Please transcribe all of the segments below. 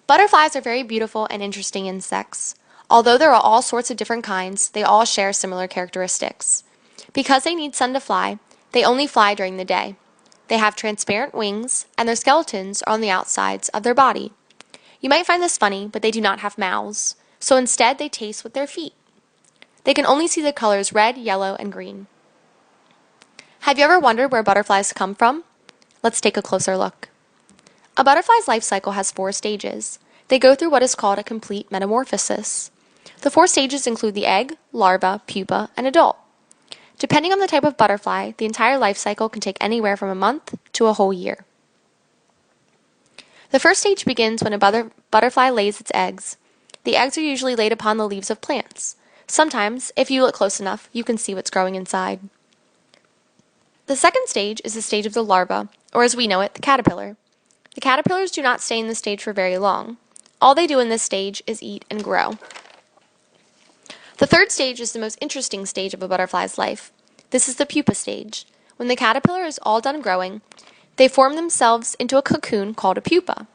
Butterflies are very beautiful and interesting insects. Although there are all sorts of different kinds, they all share similar characteristics. Because they need sun to fly, they only fly during the day. They have transparent wings, and their skeletons are on the outsides of their body. You might find this funny, but they do not have mouths, so instead they taste with their feet. They can only see the colors red, yellow, and green. Have you ever wondered where butterflies come from? Let's take a closer look. A butterfly's life cycle has 4 stages. They go through what is called a complete metamorphosis. The 4 stages include the egg, larva, pupa, and adult. Depending on the type of butterfly, the entire life cycle can take anywhere from a month to a whole year. The first stage begins when a butterfly lays its eggs. The eggs are usually laid upon the leaves of plants. Sometimes, if you look close enough, you can see what's growing inside. The second stage is the stage of the larva, or as we know it, the caterpillar. The caterpillars do not stay in this stage for very long. All they do in this stage is eat and grow. The third stage is the most interesting stage of a butterfly's life. This is the pupa stage. When the caterpillar is all done growing, they form themselves into a cocoon called a pupa.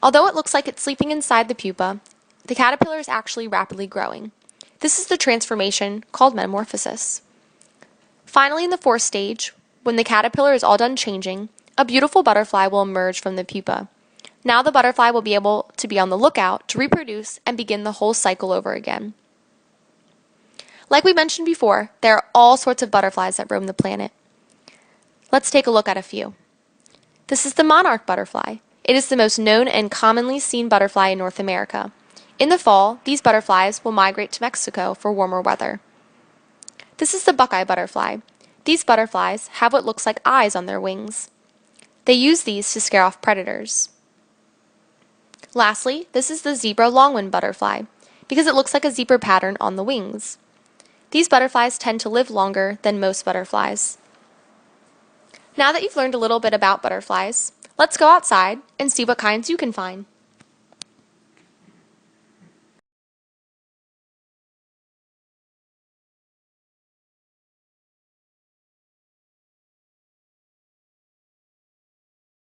Although it looks like it's sleeping inside the pupa, the caterpillar is actually rapidly growing. This is the transformation called metamorphosis. Finally, in the fourth stage, when the caterpillar is all done changing, a beautiful butterfly will emerge from the pupa. Now the butterfly will be able to be on the lookout to reproduce and begin the whole cycle over again. Like we mentioned before, there are all sorts of butterflies that roam the planet. Let's take a look at a few. This is the monarch butterfly. It is the most known and commonly seen butterfly in North America. In the fall, these butterflies will migrate to Mexico for warmer weather. This is the buckeye butterfly. These butterflies have what looks like eyes on their wings. They use these to scare off predators. Lastly, this is the zebra longwing butterfly, because it looks like a zebra pattern on the wings. These butterflies tend to live longer than most butterflies. Now that you've learned a little bit about butterflies, let's go outside and see what kinds you can find.